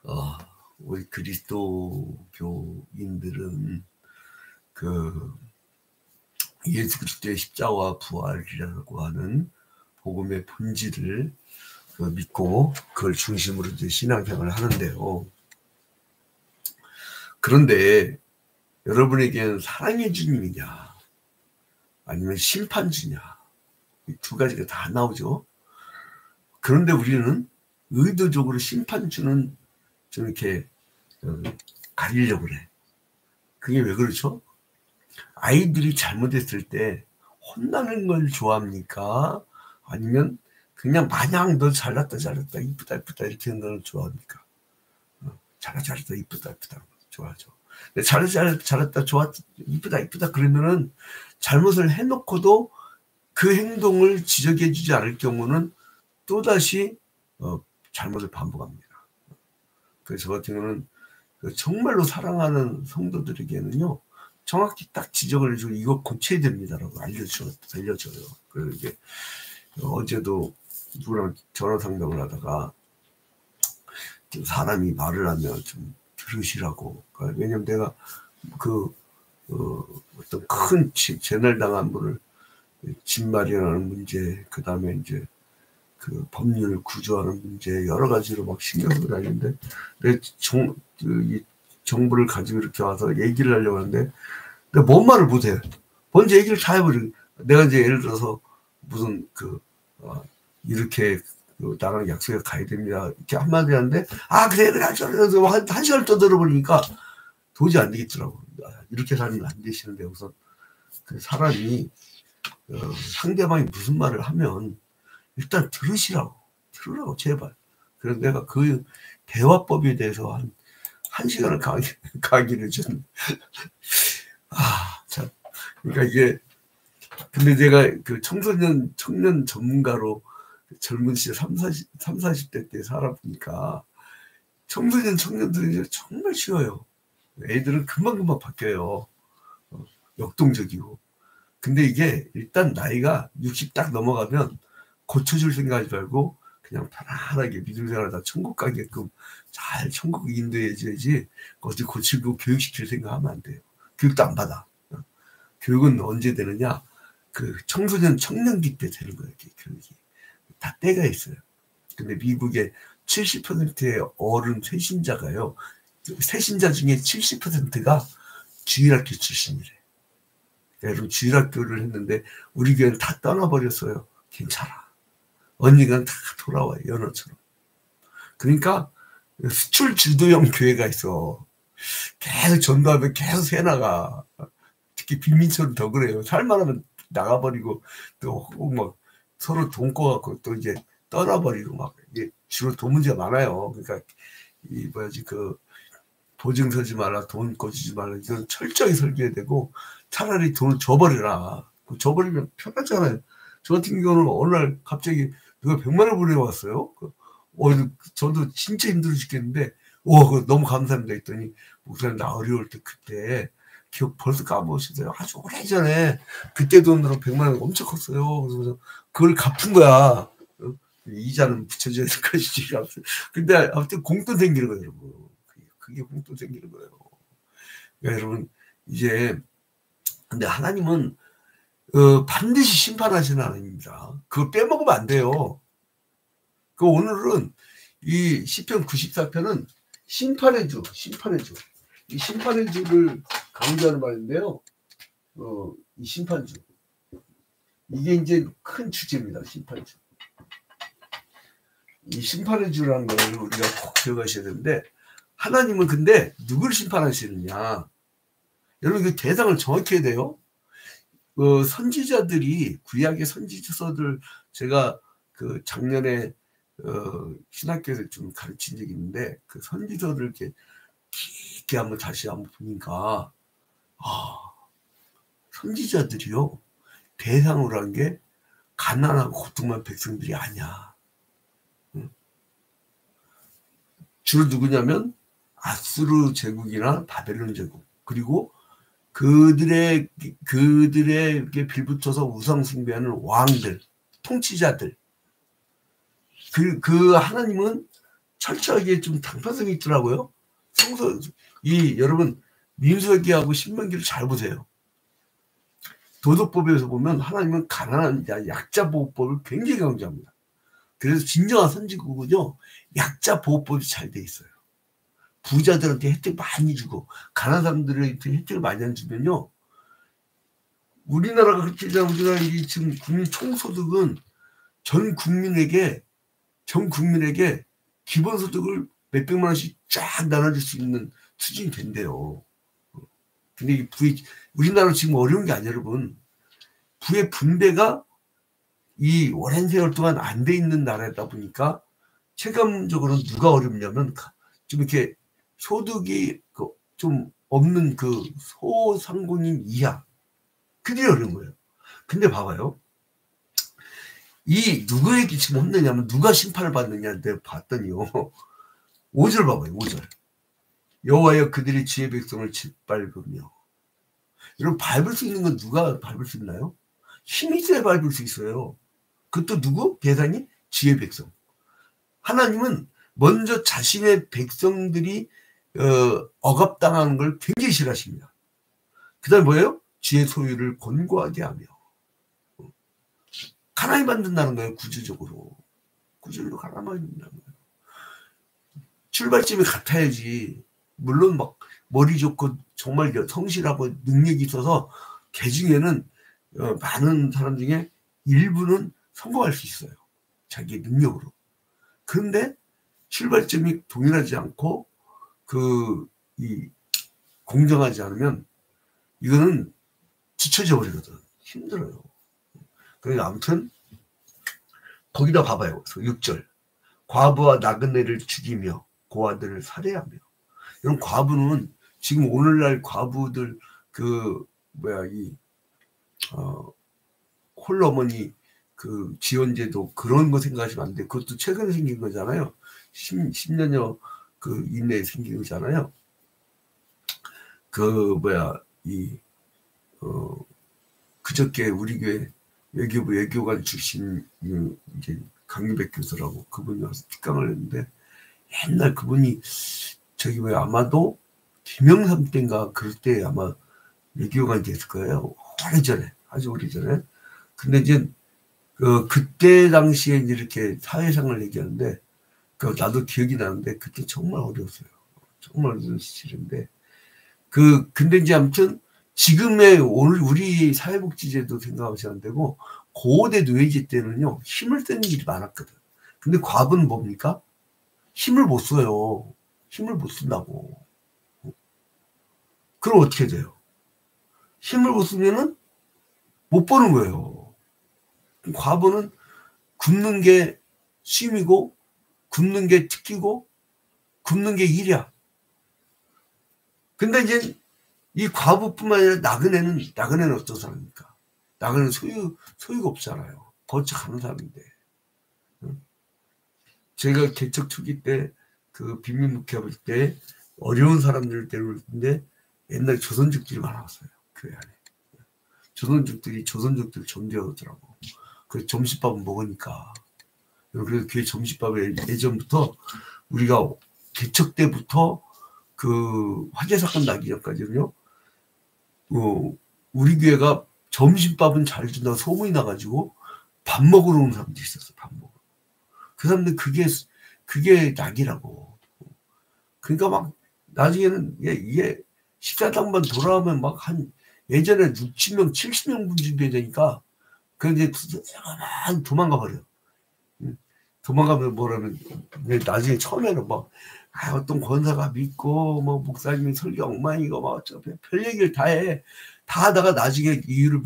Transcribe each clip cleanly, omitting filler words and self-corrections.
어, 우리 그리스도교인들은 그 예수 그리스도의 십자가와 부활이라고 하는 복음의 본질을 믿고 그걸 중심으로 이제 신앙생활을 하는데요. 그런데 여러분에게는 사랑의 주님이냐 아니면 심판주냐, 이 두 가지가 다 나오죠. 그런데 우리는 의도적으로 심판주는 좀 이렇게 가리려고 그래. 그게 왜 그렇죠? 아이들이 잘못했을 때 혼나는 걸 좋아합니까? 아니면 그냥 마냥 너 잘났다 잘났다 이쁘다 이쁘다 이렇게 하는 걸 좋아합니까? 잘했다 잘했다 이쁘다 이쁘다 좋아하죠. 잘했다 좋았다 이쁘다 이쁘다 그러면은 잘못을 해놓고도 그 행동을 지적해주지 않을 경우는 또다시 잘못을 반복합니다. 그래서 저 같은 경우는 정말로 사랑하는 성도들에게는요, 정확히 딱 지적을 해주고 이거 고쳐야 됩니다라고 알려줘요. 그리고 이게 어제도 누구랑 전화 상담을 하다가 좀 사람이 말을 하면 좀 들으시라고. 왜냐면 내가 어떤 큰 재날 당한 분을 집 마련하는 문제, 그 다음에 이제 그 법률 구조하는 문제 여러 가지로 막 신경을 다니는데 내 이 정보를 가지고 이렇게 와서 얘기를 하려고 하는데 내가 뭔 말을 못해. 먼저 얘기를 다 해버리고 내가 이제 예를 들어서 무슨 이렇게 나랑 약속에 가야 됩니다 이렇게 한마디 하는데 그래 그래서 한 시간을 떠들어버리니까 도저히 안 되겠더라고. 이렇게 살면 안 되시는데 우선 그 사람이 상대방이 무슨 말을 하면 일단 들으라고 제발. 그래서 내가 그 대화법에 대해서 한 시간을 강의를 좀 참. 그러니까 이게 근데 제가 그 청년 전문가로 젊은 시절 40대 때 살아보니까 청년들이 정말 쉬워요. 애들은 금방금방 바뀌어요. 역동적이고. 근데 이게 일단 나이가 60 딱 넘어가면 고쳐줄 생각하지 말고 그냥 편안하게 믿음 생활하다 천국 가게끔 잘 천국 인도해줘야지 어디 고치고 교육시킬 생각하면 안 돼요. 교육도 안 받아. 교육은 언제 되느냐? 그 청년기 때 되는 거예요. 교육이. 다 때가 있어요. 근데 미국의 70%의 어른 세신자가요. 세신자 중에 70%가 주일학교 출신이래. 여러분 주일학교를 했는데 우리 교회는 다 떠나버렸어요. 괜찮아. 언니가 다 돌아와요. 연어처럼. 그러니까 수출 주도형 교회가 있어. 계속 전도하면 계속 새나가. 특히 빈민촌은 더 그래요. 살만하면 나가버리고 또 막 서로 돈 꺼갖고 또 이제 떠나버리고 막 이게 주로 돈 문제가 많아요. 그러니까 이 뭐야지 보증 서지 말라, 돈 꺼주지 말라 이건 철저히 설계해야 되고 차라리 돈을 줘버려라. 줘버리면 편하잖아요. 저 같은 경우는 어느 날 갑자기 누가 100만 원 보내왔어요. 저도 진짜 힘들어 죽겠는데 그거 너무 감사합니다 했더니 목사님 나 어려울 때 그때 기억 벌써 까먹으시세요. 아주 오래전에 그때 돈으로 100만 원 엄청 컸어요. 그래서 그걸 갚은 거야. 이자는 붙여줘야 될 것이지. 근데 아무튼 공돈 생기는 거예요, 여러분. 그게 공돈 생기는 거예요. 그러니까 여러분 이제 근데 하나님은 반드시 심판하시는 하나님입니다. 그거 빼먹으면 안 돼요. 오늘은 이 시편 94편은 심판의 주. 이 심판의 주를 강조하는 말인데요. 이 심판주. 이게 이제 큰 주제입니다. 심판주. 이 심판의 주라는 걸 우리가 꼭 기억하셔야 되는데 하나님은 근데 누굴 심판하시느냐. 여러분 그 대상을 정확히 해야 돼요. 선지자들이 구약의 선지서들 제가 작년에 신학교에서 좀 가르친 적이 있는데 그 선지서를 이렇게 깊게 다시 한번 보니까 선지자들이요 대상으로 한 게 가난하고 고통만 백성들이 아니야. 주로 누구냐면 아수르 제국이나 바벨론 제국 그리고 그들에게 빌붙어서 우상 숭배하는 왕들 통치자들 그 하나님은 철저하게 좀 당파성이 있더라고요. 여러분 민수기하고 신명기를 잘 보세요. 도덕법에서 보면 하나님은 가난한 자, 약자 보호법을 굉장히 강조합니다. 그래서 진정한 선진국은요, 약자 보호법이 잘 돼 있어요. 부자들한테 혜택 많이 주고 가난한 사람들한테 혜택을 많이 안 주면요, 우리나라가 그렇게 되잖아요. 우리나라 지금 국민 총소득은 전 국민에게 기본소득을 몇백만 원씩 쫙 나눠줄 수 있는 수준이 된대요. 근데 이 우리나라 지금 어려운 게 아니에요, 여러분. 부의 분배가 이 오랜 세월 동안 안 돼 있는 나라다 보니까 체감적으로 누가 어렵냐면 좀 이렇게 소득이 좀 없는 그 소상공인 이하 그들이 어려운 거예요. 근데 봐봐요. 이 누구에게 지금 혼내냐면 누가 심판을 받느냐 내가 봤더니요. 5절 봐봐요. 5절. 여호와여 그들이 지혜 백성을 짓밟으며. 여러분 밟을 수 있는 건 누가 밟을 수 있나요? 힘이 있어야 밟을 수 있어요. 그것도 누구? 대상이 지혜 백성. 하나님은 먼저 자신의 백성들이 억압당하는 걸 굉장히 싫어하십니다. 그 다음에 뭐예요? 지혜 소유를 권고하게 하며. 가난히 만든다는 거예요. 구조적으로 가난히 만든다는 거예요. 출발점이 같아야지. 물론 막 머리 좋고 정말 성실하고 능력이 있어서 개 중에는 많은 사람 중에 일부는 성공할 수 있어요. 자기 능력으로. 그런데 출발점이 동일하지 않고 공정하지 않으면 이거는 뒤처져 버리거든. 힘들어요. 그러니까 아무튼 거기다 봐봐요. 6절. 과부와 나그네를 죽이며 고아들을 살해하며. 이런 과부는 지금 오늘날 과부들 홀어머니 지원제도 그런 거 생각하시면 안 돼. 그것도 최근에 생긴 거잖아요. 10년여 이내에 생긴 거잖아요. 그저께 우리 교회 외교부 외교관 출신 이제 강유백 교수라고 그분이 와서 특강을 했는데 옛날 그분이 아마도 김영삼 때인가 그럴 때 아마 외교관이 됐을 거예요. 오래전에, 아주 오래전에. 근데 이제 그때 당시에 이제 이렇게 사회상을 얘기하는데 나도 기억이 나는데 그때 정말 어려웠어요. 정말 어려운 시절인데 근데 이제 아무튼 지금의 오늘 우리 사회복지제도 생각하시면 안 되고 고대 노예제 때는요 힘을 쓰는 일이 많았거든. 근데 과부는 뭡니까? 힘을 못 써요. 힘을 못 쓴다고. 그럼 어떻게 돼요? 힘을 못 쓰면은 못 버는 거예요. 과부는 굶는 게 쉼이고 굶는 게 특기고 굶는 게 일이야. 근데 이제 이 과부뿐만 아니라 나그네는 어떤 사람입니까? 나그네는 소유가 없잖아요. 거쳐가는 사람인데. 제가 개척 초기 때 빈민목회 할 때 어려운 사람들을 데려오는데 옛날 조선족들이 많았어요. 교회 안에. 조선족들 전도하더라고. 그래서 점심밥은 먹으니까. 그래서 교회 점심밥에 예전부터 우리가 개척 때부터 화재 사건 나기 전까지는요. 우리 교회가 점심밥은 잘 준다고 소문이 나가지고 밥 먹으러 오는 사람도 있었어. 밥 먹으러. 그 사람들 그게 낙이라고. 그러니까 막 나중에는 이게 식사당만 돌아오면 막 예전에 60명, 70명 준비해야 되니까 그런데 도망가 버려. 도망가면 뭐라면 나중에 처음에는 어떤 권사가 믿고 목사님이 설교 엉망이고 별 얘기를 다 해. 다 하다가 나중에 이유를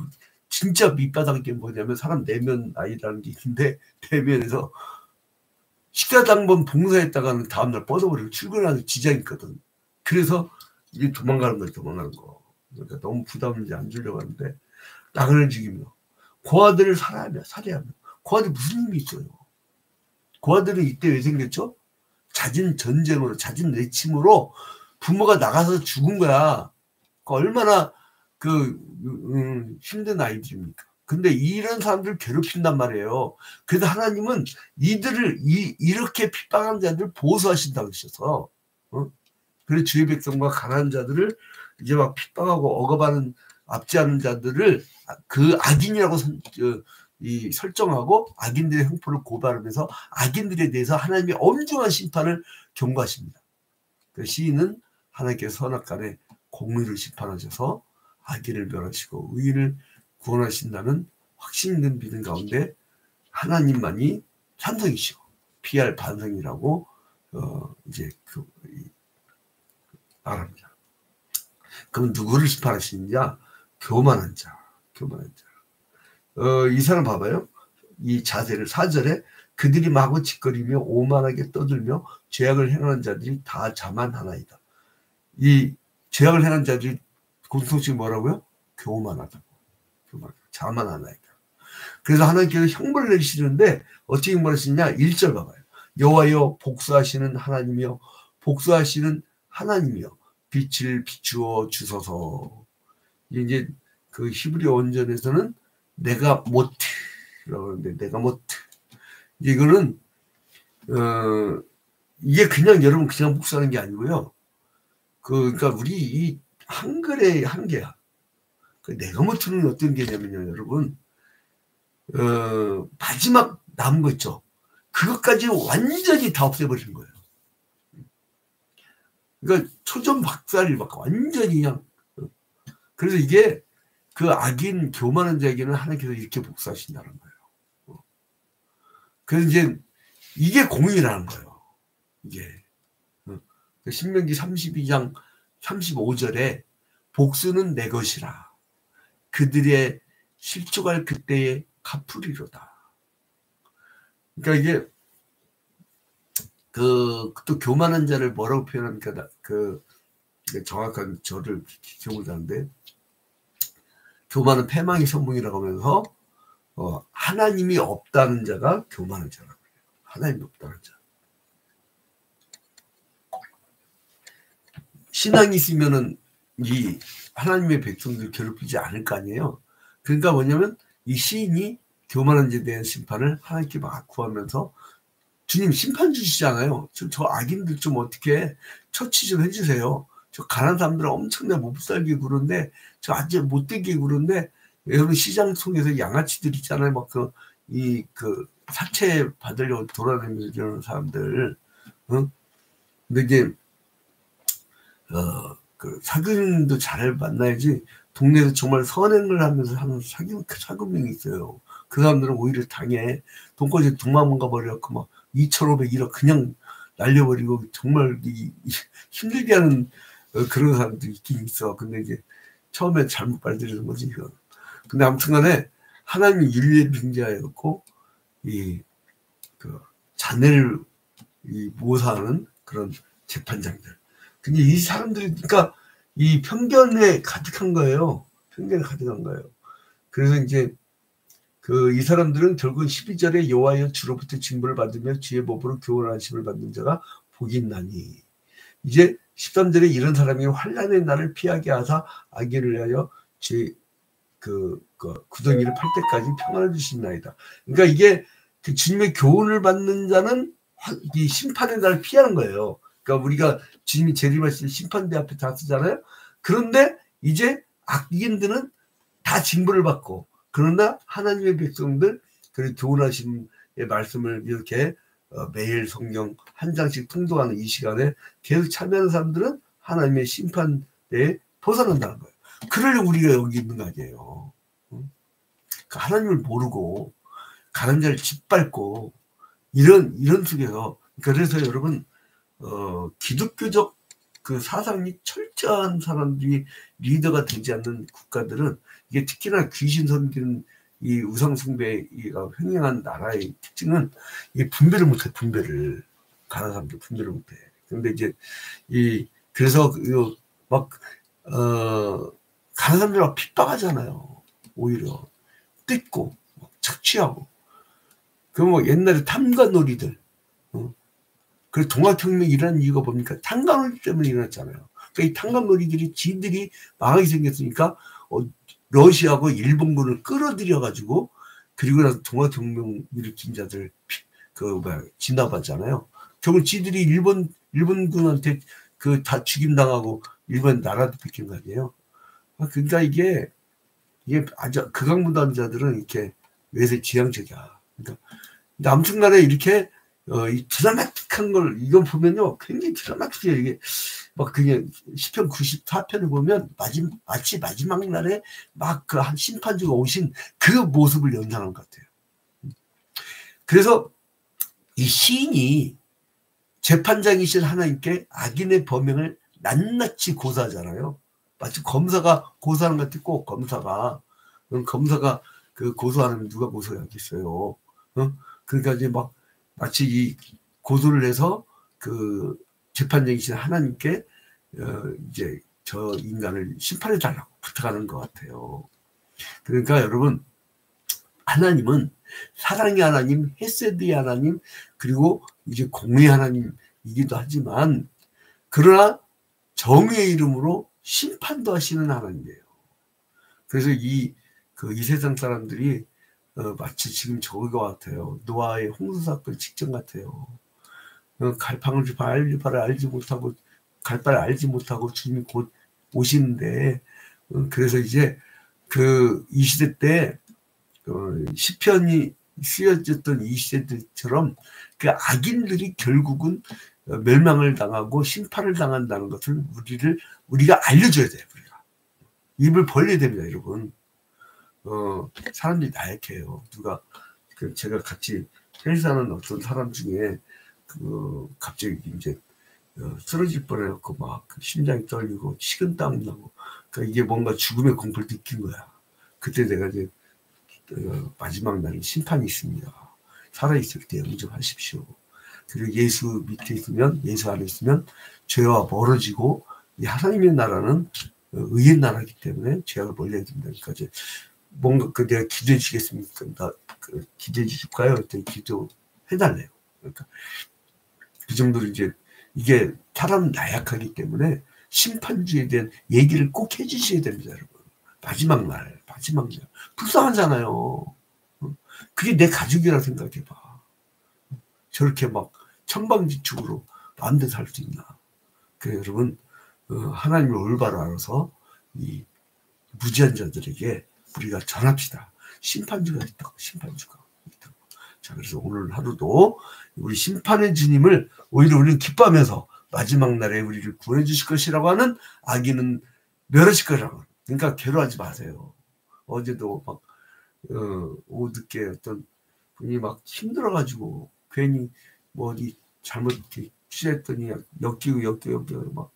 진짜 밑바닥인 게 뭐냐면 사람 내면 아이라는 게 있는데 내면에서 식사당번 봉사했다가는 다음날 뻗어버리고 출근하는 지장이 있거든. 그래서 이게 도망가는 거. 그러니까 너무 부담을 안 주려고 하는데 나그네를 죽이며 고아들을 살해하며. 고아들 무슨 힘이 있어요? 고아들은 이때 왜 생겼죠? 잦은 전쟁으로, 잦은 내침으로 부모가 나가서 죽은 거야. 얼마나 힘든 아이들입니까? 근데 이런 사람들 괴롭힌단 말이에요. 그래서 하나님은 이들을 이렇게 핍박한 자들 보수하신다고 하셔서, 그래서 주의 백성과 가난한 자들을 이제 막 핍박하고 억압하는 압제하는 자들을 그 악인이라고 설정하고 악인들의 형벌을 고발하면서 악인들에 대해서 하나님의 엄중한 심판을 경고하십니다. 그 시인은 하나님께서 선악간에 공의를 심판하셔서 악인을 멸하시고 의인을 구원하신다는 확신 있는 믿음 가운데 하나님만이 찬성이시고 피할 반성이라고 이제 말합니다. 그럼 누구를 심판하시느냐? 교만한 자. 이 사람 봐봐요. 이 자세를 4절에 그들이 마구 짓거리며 오만하게 떠들며 죄악을 행하는 자들이 다 자만하나이다. 이 죄악을 행하는 자들이 공통점이 뭐라고요? 교만하다고. 자만하나이다. 그래서 하나님께서 형벌을 내리시는데 어떻게 형벌하시느냐? 1절 봐봐요. 여호와여 복수하시는 하나님이여 복수하시는 하나님이여 빛을 비추어 주소서. 이제 그 히브리 원전에서는 내가 모트라고 하는데 내가 모트. 이거는 이게 그냥 여러분 그냥 복수하는 게 아니고요. 그러니까 우리 이 한글의 한계야. 그 내가 모트는 어떤 개념이냐면 여러분 마지막 남은 거 있죠. 그것까지 완전히 다 없애버리는 거예요. 그러니까 초전박살이 막 완전히 그냥. 그래서 이게 그 악인 교만한 자에게는 하나님께서 이렇게 복수하신다는 거예요. 그래서 이제 이게 공의라는 거예요. 이게 신명기 32장 35절에 복수는 내 것이라 그들의 실족할 그때에 갚으리로다. 그러니까 이게 또 교만한 자를 뭐라고 표현합니까? 정확한 저를 기억을 하는데 교만은 패망의 선봉이라고 하면서 하나님이 없다는 자가 교만한 자라고 해요. 하나님이 없다는 자. 신앙이 있으면은 이 하나님의 백성들 괴롭히지 않을 거 아니에요. 그러니까 뭐냐면 이 시인이 교만한 자에 대한 심판을 하나님께 막 구하면서 주님 심판 주시잖아요. 저 악인들 좀 어떻게 처치 좀 해주세요. 저 가난한 사람들은 엄청나게 못 살게 구는데 저 아주 못되게 구는데 여러분 시장 속에서 양아치들 있잖아요. 막 사채 받으려고 돌아다니면서 이러는 사람들. 응? 근데 이게 사교인도 잘 만나야지 동네에서 정말 선행을 하면서 하는 사교민이 있어요. 그 사람들은 오히려 당해. 돈까지 돈만 가버려갖고 막 2,500, 1억 그냥 날려버리고 정말 힘들게 하는 그런 사람들이 있긴 있어. 근데 이제 처음에 잘못 발들이는 거지. 이거. 근데 아무튼 간에 하나님이 윤리에 빙자하였고 자네를 모사하는 그런 재판장들. 근데 이 사람들이 그러니까 이 편견에 가득한 거예요. 편견에 가득한 거예요. 그래서 이제 이 사람들은 결국 12절에 여호와여 주로부터 징벌을 받으며 주의 법으로 교훈하심을 받는 자가 복이 있나니. 이제 13절에 이런 사람이 환난의 날을 피하게 하사 악인을 위하여 구덩이를 팔 때까지 평안을 주신나이다. 그러니까 이게 주님의 교훈을 받는 자는 이 심판의 날을 피하는 거예요. 그러니까 우리가 주님이 재림하실 심판대 앞에 다 쓰잖아요. 그런데 이제 악인들은 다 징벌을 받고 그러나 하나님의 백성들 그리고 교훈하신 말씀을 이렇게 매일 성경 한 장씩 통독하는 이 시간에 계속 참여하는 사람들은 하나님의 심판대에 벗어난다는 거예요. 그러려고 우리가 여기 있는 거 아니에요. 그러니까 하나님을 모르고 가난 자를 짓밟고 이런 속에서 그래서 여러분 기독교적 그 사상이 철저한 사람들이 리더가 되지 않는 국가들은 이게 특히나 귀신 섬기는 이 우상숭배가 횡행한 나라의 특징은 이 분별을 못해. 가난한 사람들 분별을 못해. 근데 이제 그래서 가난한 사람들 막 핍박하잖아요. 오히려 뜯고 착취하고. 그 옛날에 탐관놀이들. 그래서 동학혁명이 일어난 이유가 뭡니까? 탕감놀이 때문에 일어났잖아요. 그러니까 이 탕감놀이들이 지들이 망하게 생겼으니까 러시아하고 일본군을 끌어들여 가지고 그리고 나서 동아혁명 일으킨 자들 진압하잖아요. 결국 지들이 일본군한테 다 죽임당하고 일본 나라도 뺏긴 거 아니에요. 그러니까 이게 아주 극악무도한 이렇게 외세 지향적이야. 그러니까 아무튼간에 이렇게 이 드라마틱한 걸 이거 보면요 굉장히 드라마틱해요. 이게 막 그냥 시편 94편을 보면 마치 마지막 날에 막 그 한 심판주가 오신 그 모습을 연상한 것 같아요. 그래서 이 시인이 재판장이신 하나님께 악인의 범행을 낱낱이 고소하잖아요. 마치 검사가 고소하는 것 같아. 꼭 검사가 그 고소하는 누가 고소하겠어요. 그러니까 이제 막 마치 이 고소를 해서 그 재판장이신 하나님께 이제 저 인간을 심판해 달라고 부탁하는 것 같아요. 그러니까 여러분, 하나님은 사랑의 하나님, 헤세드의 하나님, 그리고 이제 공의 하나님이기도 하지만 그러나 정의의 이름으로 심판도 하시는 하나님이에요. 그래서 이 세상 사람들이 마치 지금 저거 같아요. 노아의 홍수 사건 직전 같아요. 갈팡을 알지 못하고 주님이 곧 오시는데 그래서 이제 이 시대 때 시편이 쓰여졌던 이 시대들처럼 그 악인들이 결국은 멸망을 당하고 심판을 당한다는 것을 우리가 알려줘야 돼요. 우리가 입을 벌려야 됩니다, 여러분. 사람들이 나약해요. 제가 같이 헬스하는 어떤 사람 중에 갑자기 이제 쓰러질 뻔해갖고 막 심장이 떨리고 식은땀 나고 그러니까 이게 뭔가 죽음의 공포를 느낀 거야. 그때 내가 이제 마지막 날에 심판이 있습니다. 살아있을 때 영접하십시오. 그리고 예수 밑에 있으면, 예수 안에 있으면 죄와 멀어지고 이 하나님의 나라는 의의 나라이기 때문에 죄악을 멀리해야 됩니다. 그러니까 이제 뭔가 내가 기도해 주시겠습니까? 기도해 주실까요? 그때 기도해달래요. 그러니까 그 정도로 이제 이게 사람은 나약하기 때문에 심판주에 대한 얘기를 꼭 해주셔야 됩니다, 여러분. 마지막 날. 불쌍하잖아요. 그게 내 가족이라 생각해봐. 저렇게 막 천방지축으로 마음대로 살 수 있나. 그래, 여러분, 하나님을 올바로 알아서 이 무지한 자들에게 우리가 전합시다. 심판주가 있다고. 자, 그래서 오늘 하루도 우리 심판의 주님을 오히려 우리는 기뻐하면서 마지막 날에 우리를 구원해 주실 것이라고 하는 악인은 멸하실 거라고. 그러니까 괴로워하지 마세요. 어제도 막 오후 늦게 어떤 분이 막 힘들어가지고 괜히 뭐 어디 잘못 취했더니 엮이고 막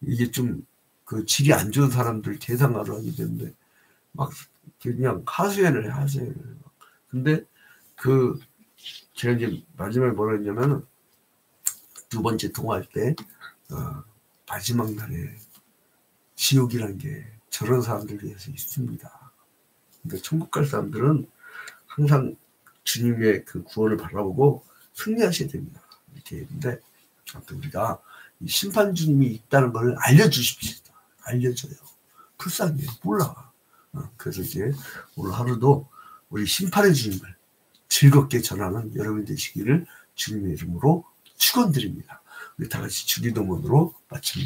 이게 좀 그 질이 안 좋은 사람들 대상하러 하게 되는데 막 그냥 하소연을 해. 근데 제가 이제 마지막에 뭐라 했냐면 두 번째 통화할 때 마지막 날에 지옥이라는 게 저런 사람들 위해서 있습니다. 그러니까 천국 갈 사람들은 항상 주님의 그 구원을 바라보고 승리하셔야 됩니다. 이렇게 했는데 아무튼 우리가 이 심판 주님이 있다는 걸 알려주십시오. 알려줘요. 불쌍해. 몰라. 그래서 이제 오늘 하루도 우리 심판의 주님을 즐겁게 전하는 여러분 되시기를 주님의 이름으로 축원드립니다. 우리 다 같이 주기도문으로 마칩니다.